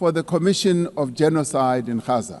for the commission of genocide in Gaza.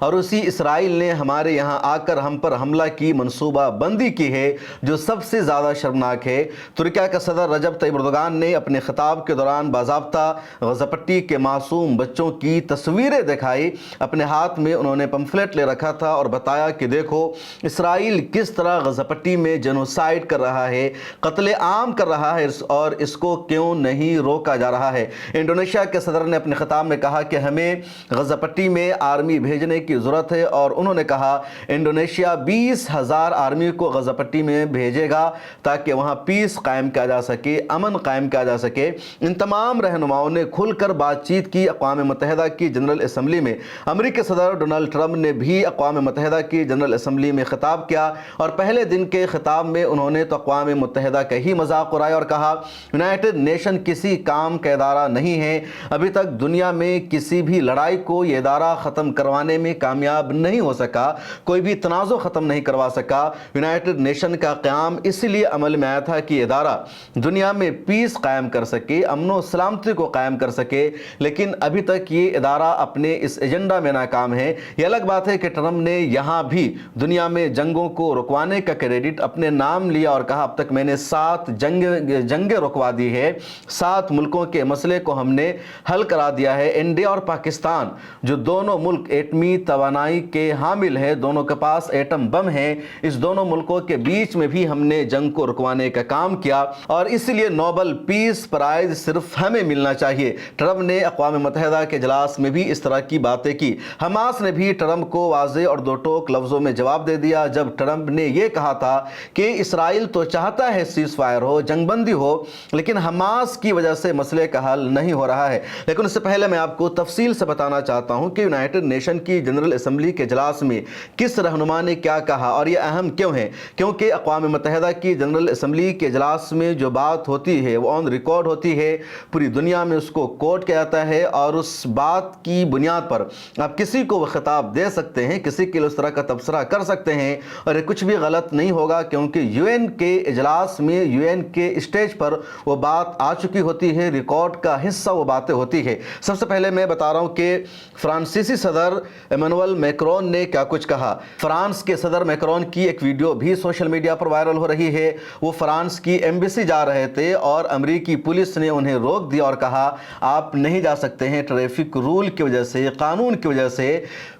اور اسی اسرائیل نے ہمارے یہاں آ کر ہم پر حملہ کی منصوبہ بندی کی ہے جو سب سے زیادہ شرمناک ہے۔ ترکیہ کا صدر رجب طیب اردوغان نے اپنے خطاب کے دوران باضابطہ غزہ پٹی کے معصوم بچوں کی تصویریں دکھائی۔ اپنے ہاتھ میں انہوں نے پمفلٹ لے رکھا تھا اور بتایا کہ دیکھو اسرائیل کس طرح غزہ پٹی میں جنوسائیڈ کر رہا ہے، قتل عام کر رہا ہے، اور اس کو کیوں نہیں روکا جا رہا ہے۔ انڈونیشیا کے صدر نے اپنے خطاب میں کہا کہ ہمیں غزہ پٹی میں آرمی بھیجنے کی ضرورت ہے، اور انہوں نے کہا انڈونیشیا 20,000 آرمی کو غزہ پٹی میں بھیجے گا تاکہ وہاں پیس قائم کیا جا سکے، امن قائم کیا جا سکے۔ ان تمام رہنماؤں نے کھل کر بات چیت کی۔ اقوام متحدہ کی جنرل اسمبلی میں امریکی صدر ڈونلڈ ٹرمپ نے بھی اقوام متحدہ کی جنرل اسمبلی میں خطاب کیا، اور پہلے دن کے خطاب میں انہوں نے تو اقوام متحدہ کا ہی مذاق اڑایا اور کہا یونائٹڈ نیشن کسی کام کا ادارہ نہیں ہے، ابھی تک دنیا میں کسی بھی لڑائی کو یہ ادارہ ختم کروانے میں کامیاب نہیں ہو سکا، کوئی بھی تنازع ختم نہیں کروا سکا۔ یونائٹڈ نیشن کا قیام اس لیے عمل میں آیا تھا کہ یہ ادارہ دنیا میں پیس قائم کر سکے، امن و سلامتی کو قائم کر سکے، لیکن ابھی تک یہ ادارہ اپنے اس ایجنڈا میں ناکام ہے۔ یہ الگ بات ہے کہ ٹرمپ نے یہاں بھی دنیا میں جنگوں کو رکوانے کا کریڈٹ اپنے نام لیا اور کہا اب تک میں نے 7 جنگیں رکوا دی ہے، 7 ملکوں کے مسئلے کو ہم نے حل کرا دیا ہے۔ انڈیا اور پاکستان جو دونوں ملک ایٹمی توانائی کے حامل ہیں، دونوں کے پاس ایٹم بم ہیں، اس دونوں ملکوں کے بیچ میں بھی ہم نے جنگ کو رکوانے کا کام کیا، اور اس لیے نوبل پیس پرائز صرف ہمیں ملنا چاہیے۔ ٹرمپ نے اقوام متحدہ کے اجلاس میں بھی اس طرح کی باتیں کی۔ حماس نے بھی ٹرمپ کو واضح اور دو ٹوک لفظوں میں جواب دے دیا جب ٹرمپ نے یہ کہا تھا کہ اسرائیل تو چاہتا ہے سیز فائر ہو، جنگ بندی ہو، لیکن حماس کی وجہ سے مسئلے کا حل نہیں ہو رہا ہے۔ لیکن اس سے پہلے میں آپ کو تفصیل سے بتانا چاہتا ہوں کہ یونائٹڈ نیشن کی جنرل اسمبلی کے اجلاس میں کس رہنما نے کیا کہا، اور یہ اہم کیوں ہے؟ کیونکہ اقوام متحدہ کی جنرل اسمبلی کے اجلاس میں جو بات ہوتی ہے وہ آن ریکارڈ ہوتی ہے، پوری دنیا میں اس کو کوٹ کیا جاتا ہے، اور اس بات کی بنیاد پر آپ کسی کو وہ خطاب دے سکتے ہیں، کسی کے لیے اس طرح کا تبصرہ کر سکتے ہیں، اور یہ کچھ بھی غلط نہیں ہوگا کیونکہ یو این کے اجلاس میں یو این کے اسٹیج پر وہ بات آ چکی ہوتی ہے، ریکارڈ کا حصہ وہ باتیں ہوتی ہے۔ سب سے پہلے میں بتا رہا ہوں کہ فرانسیسی صدر ایمانوئل میکرون نے کیا کچھ کہا۔ فرانس کے صدر میکرون کی ایک ویڈیو بھی سوشل میڈیا پر وائرل ہو رہی ہے۔ وہ فرانس کی ایمبیسی جا رہے تھے اور امریکی پولیس نے انہیں روک دیا اور کہا آپ نہیں جا سکتے ہیں، ٹریفک رول کی وجہ سے، قانون کی وجہ سے۔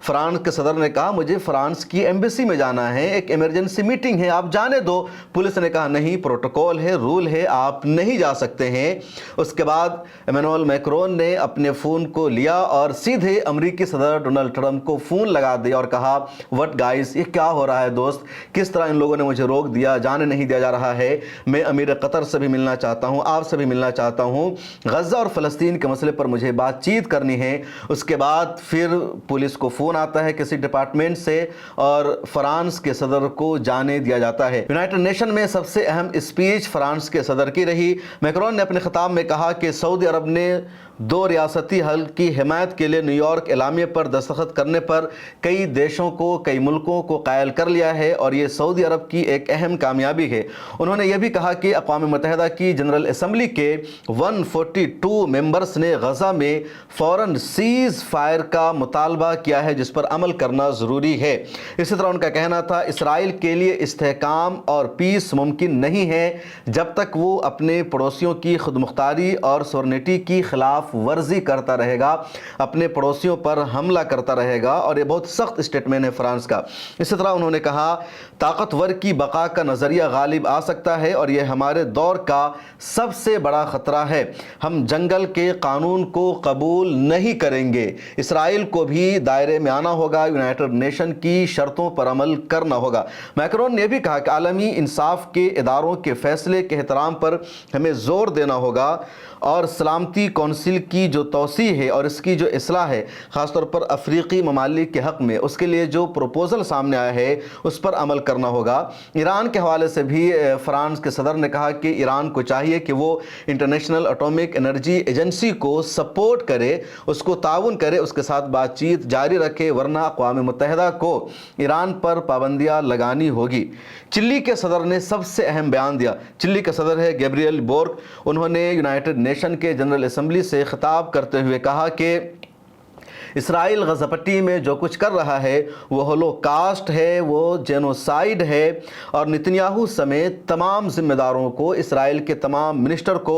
فرانس کے صدر نے کہا مجھے فرانس کی ایمبیسی میں جانا ہے، ایک ایمرجنسی میٹنگ ہے، آپ جانے دو۔ پولیس نے کہا نہیں، پروٹوکول ہے، رول ہے، آپ نہیں جا سکتے ہیں۔ اس کے بعد ایمانوئل میکرون نے اپنے فون کو لیا اور سیدھے امریکی صدر ڈونلڈ ٹرمپ کو فون لگا دیا اور کہا وٹ گائز، یہ کیا ہو رہا ہے دوست، کس طرح ان لوگوں نے مجھے روک دیا، جانے نہیں دیا جا رہا ہے، میں امیر قطر سے بھی ملنا چاہتا ہوں، آپ سے بھی ملنا چاہتا ہوں، غزہ اور فلسطین کے مسئلے پر مجھے بات چیت کرنی ہے۔ اس کے بعد پھر پولیس کو فون آتا ہے کسی ڈپارٹمنٹ سے اور فرانس کے صدر کو جانے دیا جاتا ہے۔ یونائٹڈ نیشن میں سب سے اہم اسپیچ فرانس کے صدر کی رہی۔ میکرون نے اپنے خطاب میں کہا کہ سعودی عرب نے 2 ریاستی حل کی حمایت کے لیے نیو یارک اعلامیہ پر دستخط کرنے پر کئی دیشوں کو، کئی ملکوں کو قائل کر لیا ہے، اور یہ سعودی عرب کی ایک اہم کامیابی ہے۔ انہوں نے یہ بھی کہا کہ اقوام متحدہ کی جنرل اسمبلی کے 142 ممبرز نے غزہ میں فوراً سیز فائر کا مطالبہ کیا ہے جس پر عمل کرنا ضروری ہے۔ اسی طرح ان کا کہنا تھا اسرائیل کے لیے استحکام اور پیس ممکن نہیں ہے جب تک وہ اپنے پڑوسیوں کی خود مختاری اور سورنٹی کی خلاف ورزی کرتا رہے گا، اپنے پڑوسیوں پر حملہ کرتا رہے گا، اور یہ بہت سخت اسٹیٹمنٹ ہے فرانس کا۔ اسی طرح انہوں نے کہا طاقتور کی بقا کا نظریہ غالب آ سکتا ہے اور یہ ہمارے دور کا سب سے بڑا خطرہ ہے۔ ہم جنگل کے قانون کو قبول نہیں کریں گے، اسرائیل کو بھی دائرے میں آنا ہوگا، یونائٹڈ نیشن کی شرطوں پر عمل کرنا ہوگا۔ میکرون نے بھی کہا کہ عالمی انصاف کے اداروں کے فیصلے کے احترام پر ہمیں زور دینا ہوگا، اور سلامتی کونسل کی جو توسیع ہے اور اس کی جو اصلاح ہے خاص طور پر افریقی ممالک کے حق میں، اس کے لیے جو پروپوزل سامنے آیا ہے اس پر عمل کرنا ہوگا۔ ایران کے حوالے سے بھی فرانس کے صدر نے کہا کہ ایران کو چاہیے کہ وہ انٹرنیشنل اٹامک انرجی ایجنسی کو سپورٹ کرے، اس کو تعاون کرے، اس کے ساتھ بات چیت جاری رکھے، ورنہ اقوام متحدہ کو ایران پر پابندیاں لگانی ہوگی۔ چلی کے صدر نے سب سے اہم بیان دیا۔ چلی کے صدر ہے گیبریل بورک۔ انہوں نے یونائٹڈ نیشن کے جنرل اسمبلی سے خطاب کرتے ہوئے کہا کہ اسرائیل غزہ پٹی میں جو کچھ کر رہا ہے وہ ہولوکاسٹ ہے، وہ جینوسائیڈ ہے، اور نتنیاہو سمیت تمام ذمہ داروں کو، اسرائیل کے تمام منسٹر کو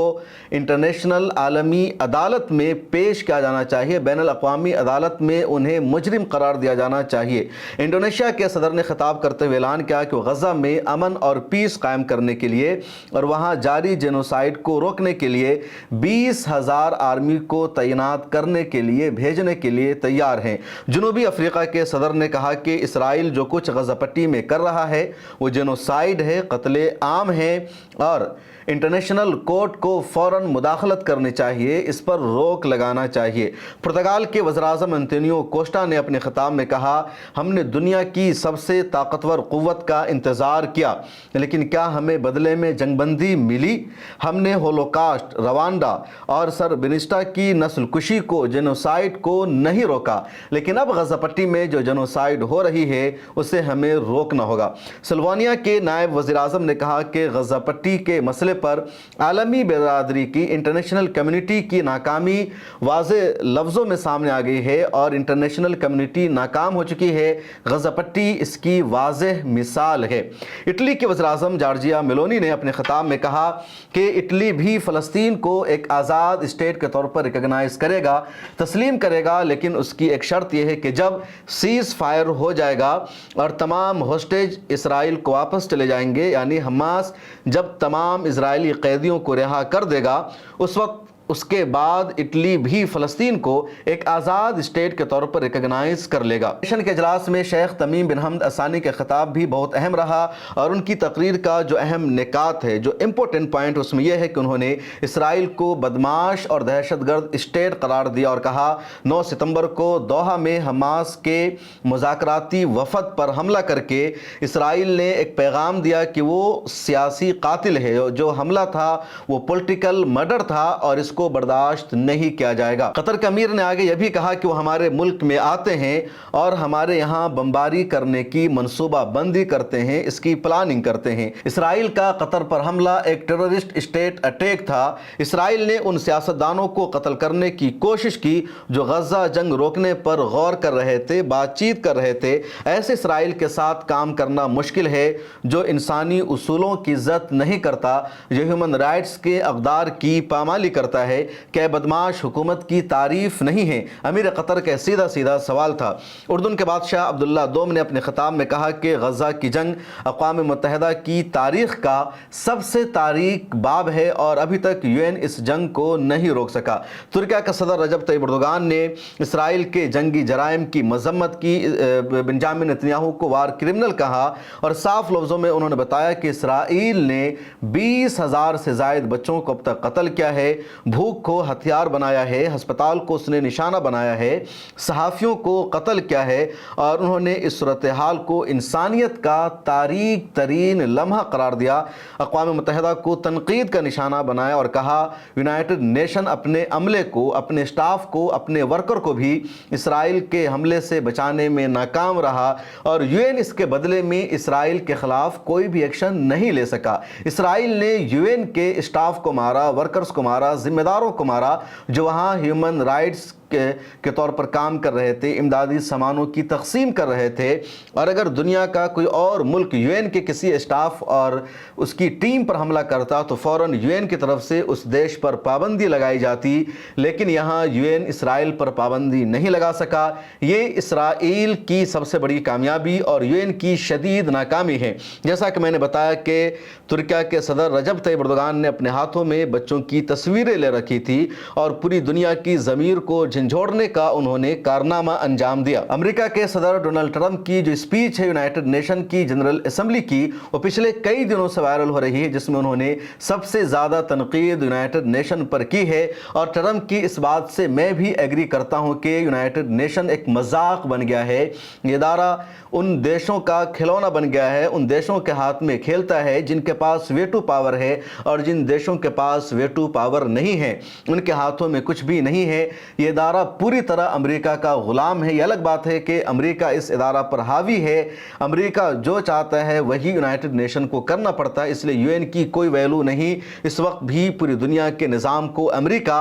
انٹرنیشنل عالمی عدالت میں پیش کیا جانا چاہیے، بین الاقوامی عدالت میں انہیں مجرم قرار دیا جانا چاہیے۔ انڈونیشیا کے صدر نے خطاب کرتے ہوئے اعلان کیا کہ وہ غزہ میں امن اور پیس قائم کرنے کے لیے اور وہاں جاری جینوسائیڈ کو روکنے کے لیے 20,000 آرمی کو تعینات کرنے کے لیے بھیجنے کے لیے تیار ہیں۔ جنوبی افریقہ کے صدر نے کہا کہ اسرائیل جو کچھ غزہ پٹی میں کر رہا ہے وہ جینوسائیڈ ہے، قتل عام ہے، اور انٹرنیشنل کورٹ کو فوراً مداخلت کرنی چاہیے، اس پر روک لگانا چاہیے۔ پرتگال کے وزیر اعظم انتونیو کوسٹا نے اپنے خطاب میں کہا، ہم نے دنیا کی سب سے طاقتور قوت کا انتظار کیا، لیکن کیا ہمیں بدلے میں جنگ بندی ملی؟ ہم نے ہولوکاسٹ، روانڈا اور سربرینسٹا کی نسل کشی کو، جینوسائیڈ کو نہیں روکا، لیکن اب غزہ پٹی میں جو جینوسائیڈ ہو رہی ہے اسے ہمیں روکنا ہوگا۔ سلوانیا کے نائب وزیر اعظم نے کہا کہ غزہ پٹی کے مسئلے پر عالمی برادری کی، انٹرنیشنل کمیونٹی کی ناکامی واضح لفظوں میں سامنے آ گئی ہے اور انٹرنیشنل کمیونٹی ناکام ہو چکی ہے۔ غزہ پٹی اس کی واضح مثال ہے۔ اٹلی کے وزیر اعظم جارجیا میلونی نے اپنے خطاب میں کہا کہ اٹلی بھی فلسطین کو ایک آزاد اسٹیٹ کے طور پر ریکگنائز کرے گا، تسلیم کرے گا، لیکن اس کی ایک شرط یہ ہے کہ جب سیز فائر ہو جائے گا اور تمام ہوسٹیج اسرائیل کو واپس چلے جائیں گے، یعنی حماس جب تمام اسرائیلی قیدیوں کو رہا کر دے گا، اس وقت اس کے بعد اٹلی بھی فلسطین کو ایک آزاد اسٹیٹ کے طور پر ریکگنائز کر لے گا۔ نیشن کے اجلاس میں شیخ تمیم بن حمد الثانی کا خطاب بھی بہت اہم رہا، اور ان کی تقریر کا جو اہم نکات ہے، جو امپورٹنٹ پوائنٹ اس میں یہ ہے کہ انہوں نے اسرائیل کو بدمعاش اور دہشت گرد اسٹیٹ قرار دیا اور کہا 9 ستمبر کو دوحہ میں حماس کے مذاکراتی وفد پر حملہ کر کے اسرائیل نے ایک پیغام دیا کہ وہ سیاسی قاتل ہے، جو حملہ تھا وہ پولیٹیکل مرڈر تھا اور اس کو برداشت نہیں کیا جائے گا۔ قطر کے امیر نے آگے یہ بھی کہا کہ وہ ہمارے ملک میں آتے ہیں اور ہمارے یہاں بمباری کرنے کی منصوبہ بندی کرتے ہیں، اس کی پلاننگ کرتے ہیں۔ اسرائیل کا قطر پر حملہ ایک ٹیررسٹ اسٹیٹ اٹیک تھا۔ اسرائیل نے ان سیاستدانوں کو قتل کرنے کی کوشش کی جو غزہ جنگ روکنے پر غور کر رہے تھے، بات چیت کر رہے تھے۔ ایسے اسرائیل کے ساتھ کام کرنا مشکل ہے جو انسانی اصولوں کی عزت نہیں کرتا، جو ہیومن رائٹس کے اقدار کی پامالی کرتا ہے۔ کہ بدمعاش حکومت کی تعریف نہیں ہے؟ امیر قطر کا سیدھا سوال تھا۔ اردن کے بادشاہ عبداللہ دوم نے اپنے خطاب میں کہا کہ غزہ کی جنگ اقوام متحدہ کی تاریخ کا سب سے تاریک باب ہے اور ابھی تک UN اس جنگ کو نہیں روک سکا۔ ترکیہ کا صدر رجب طیب اردوغان نے اسرائیل کے جنگی جرائم کی مذمت کی، بنجامن نتنیاہو کو وار کرمنل کہا اور صاف لفظوں میں انہوں نے بتایا کہ اسرائیل نے 20,000 سے زائد بچوں کو اب تک قتل کیا ہے، بھوک کو ہتھیار بنایا ہے، ہسپتال کو اس نے نشانہ بنایا ہے، صحافیوں کو قتل کیا ہے، اور انہوں نے اس صورتحال کو انسانیت کا تاریک ترین لمحہ قرار دیا۔ اقوام متحدہ کو تنقید کا نشانہ بنایا اور کہا یونائٹڈ نیشن اپنے عملے کو، اپنے سٹاف کو، اپنے ورکر کو بھی اسرائیل کے حملے سے بچانے میں ناکام رہا اور UN اس کے بدلے میں اسرائیل کے خلاف کوئی بھی ایکشن نہیں لے سکا۔ اسرائیل نے UN کے سٹاف کو مارا، ورکرز کو مارا، ذمہ داروں کو مارا جو وہاں ہیومن رائٹس کے طور پر کام کر رہے تھے، امدادی سامانوں کی تقسیم کر رہے تھے۔ اور اگر دنیا کا کوئی اور ملک UN کے کسی اسٹاف اور اس کی ٹیم پر حملہ کرتا تو فوراً UN کی طرف سے اس دیش پر پابندی لگائی جاتی، لیکن یہاں UN اسرائیل پر پابندی نہیں لگا سکا۔ یہ اسرائیل کی سب سے بڑی کامیابی اور UN کی شدید ناکامی ہے۔ جیسا کہ میں نے بتایا کہ ترکیہ کے صدر رجب طیب اردوغان نے اپنے ہاتھوں میں بچوں کی تصویریں لے رکھی تھی اور پوری دنیا کی ضمیر کو جھنجھوڑنے کا انہوں نے کارنامہ انجام دیا۔ امریکہ کے صدر ڈونلڈ ٹرمپ کی جو اسپیچ ہے یونائٹڈ نیشن کی جنرل اسمبلی کی، وہ پچھلے کئی دنوں سے وائرل ہو رہی ہے، جس میں انہوں نے سب سے زیادہ تنقید یونائٹڈ نیشن پر کی ہے۔ اور ٹرمپ کی اس بات سے میں بھی ایگری کرتا ہوں کہ یونائٹڈ نیشن ایک مذاق بن گیا ہے۔ یہ ادارہ ان دیشوں کا کھلونا بن گیا ہے، ان دیشوں کے ہاتھ میں کھیلتا ہے جن کے پاس ویٹو پاور ہے، اور جن دیشوں کے پاس ویٹو پاور نہیں ہے ان کے ہاتھوں میں کچھ بھی نہیں ہے۔ یہ ادارہ ادارہ پوری طرح امریکہ کا غلام ہے۔ یہ الگ بات ہے کہ امریکہ اس ادارہ پر حاوی ہے، امریکہ جو چاہتا ہے وہی یونائٹڈ نیشن کو کرنا پڑتا ہے، اس لیے یو این کی کوئی ویلو نہیں۔ اس وقت بھی پوری دنیا کے نظام کو امریکہ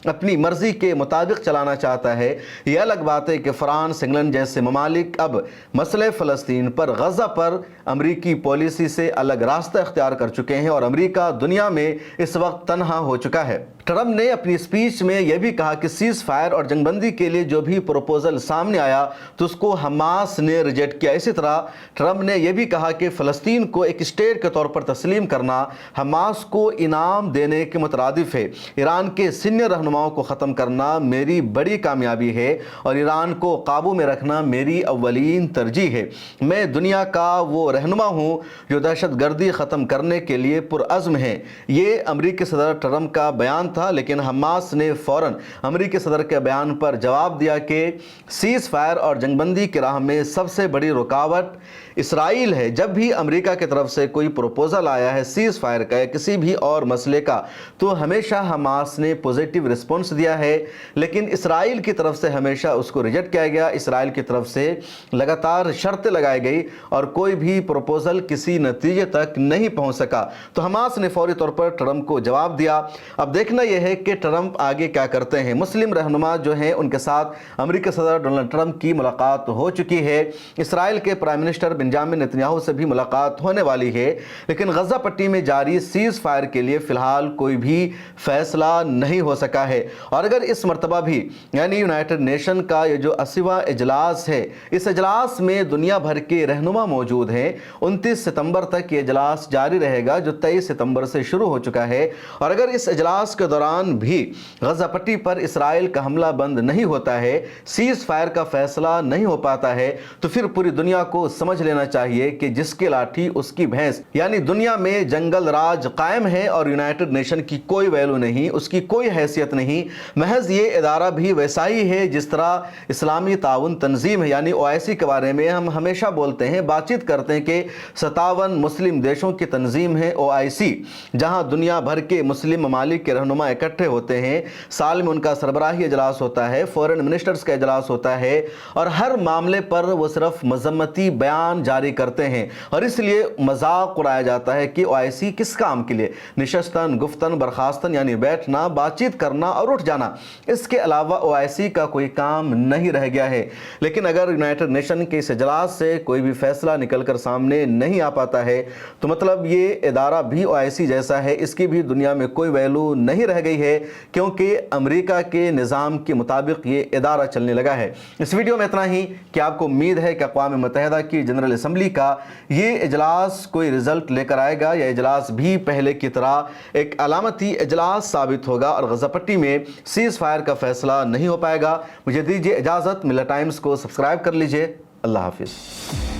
اپنی مرضی کے مطابق چلانا چاہتا ہے۔ یہ الگ بات ہے کہ فرانس، انگلینڈ جیسے ممالک اب مسئلہ فلسطین پر، غزہ پر امریکی پالیسی سے الگ راستہ اختیار کر چکے ہیں اور امریکہ دنیا میں اس وقت تنہا ہو چکا ہے۔ ٹرمپ نے اپنی اسپیچ میں یہ بھی کہا کہ سیز فائر اور جنگ بندی کے لیے جو بھی پروپوزل سامنے آیا تو اس کو حماس نے ریجیکٹ کیا۔ اسی طرح ٹرمپ نے یہ بھی کہا کہ فلسطین کو ایک اسٹیٹ کے طور پر تسلیم کرنا حماس کو انعام دینے کے مترادف ہے۔ ایران کے سینئر رہنماؤں کو ختم کرنا میری بڑی کامیابی ہے اور ایران کو قابو میں رکھنا میری اولین ترجیح ہے۔ میں دنیا کا وہ رہنما ہوں جو دہشت گردی ختم کرنے کے لیے پرعزم ہے۔ یہ امریکی صدر ٹرمپ کا بیان تھا، لیکن حماس نے فوراً امریکی صدر کے بیان پر جواب دیا کہ سیز فائر اور جنگ بندی کی راہ میں سب سے بڑی رکاوٹ اسرائیل ہے۔ جب بھی امریکہ کی طرف سے کوئی پروپوزل آیا ہے سیز فائر کا یا کسی بھی اور مسئلے کا تو ہمیشہ حماس نے پوزیٹیو رسپونس دیا ہے، لیکن اسرائیل کی طرف سے ہمیشہ اس کو ریجیکٹ کیا گیا۔ اسرائیل کی طرف سے لگاتار شرطیں لگائی گئی اور کوئی بھی پروپوزل کسی نتیجے تک نہیں پہنچ سکا، تو حماس نے فوری طور پر ٹرمپ کو جواب دیا۔ اب دیکھنا یہ ہے کہ ٹرمپ آگے کیا کرتے ہیں۔ مسلم رہنما جو ہیں ان کے ساتھ امریکی صدر ڈونلڈ ٹرمپ کی ملاقات ہو چکی ہے۔ اسرائیل کے پرائم منسٹر بنجامن نتنیاہو سے بھی ملاقات ہونے والی ہے، لیکن غزہ پٹی میں جاری سیز فائر کے لیے فی الحال کوئی بھی فیصلہ نہیں ہو سکا ہے۔ اور اگر اس مرتبہ بھی یعنی یونائٹڈ نیشن کا یہ جو 80واں اجلاس ہے، اس اجلاس میں دنیا بھر کے رہنما موجود ہیں۔ 29 ستمبر تک یہ اجلاس جاری رہے گا جو 23 ستمبر سے شروع ہو چکا ہے، اور اگر اس اجلاس کے دوران بھی غزہ پٹی پر اسرائیل کا حملہ بند نہیں ہوتا ہے، سیز فائر کا فیصلہ نہیں ہو پاتا ہے، تو پھر پوری دنیا کو سمجھ لینا چاہیے کہ جس کی لاٹھی اس کی بھینس، یعنی دنیا میں جنگل راج قائم ہے اور یونائٹڈ نیشن کی کوئی ویلو نہیں، اس کی کوئی حیثیت نہیں۔ محض یہ ادارہ بھی ویسا ہی ہے جس طرح اسلامی تعاون تنظیم ہے، یعنی OIC کے بارے میں ہم ہمیشہ بولتے ہیں، بات چیت کرتے ہیں کہ 57 مسلم دیشوں کی تنظیم ہے OIC، جہاں دنیا بھر کے مسلم ممالک کے رہنما اکٹھے ہوتے ہیں۔ سال میں ان کا سربراہی اجلاس ہوتا ہے، فورن منسٹرز کا اجلاس ہوتا ہے، اور ہر معاملے پر وہ صرف مذمتی بیان جاری کرتے ہیں، اور اس لیے مذاق اڑایا جاتا ہے کہ OIC کس کام کے لیے؟ نشستن، گفتن، برخاستن، یعنی بیٹھنا، بات چیت کرنا اور اٹھ جانا، اس کے علاوہ OIC کا کوئی کام نہیں رہ گیا ہے۔ لیکن اگر یونائٹڈ نیشن کے اس اجلاس سے کوئی بھی فیصلہ نکل کر سامنے نہیں آ پاتا ہے تو مطلب یہ ادارہ بھی OIC جیسا ہے، اس کی بھی دنیا میں کوئی ویلو نہیں رہ گئی ہے، کیونکہ امریکہ کے نظام کے مطابق یہ ادارہ چلنے لگا ہے۔ اس ویڈیو میں اتنا ہی کہ آپ کو امید ہے کہ اقوام متحدہ کی جنرل اسمبلی کا یہ اجلاس کوئی رزلٹ لے کر آئے گا، یا اجلاس بھی پہلے کی طرح ایک علامتی اجلاس ثابت ہوگا اور غزہ پٹی میں سیز فائر کا فیصلہ نہیں ہو پائے گا۔ مجھے دیجیے اجازت، ملت ٹائمز کو سبسکرائب کر لیجیے۔ اللہ حافظ۔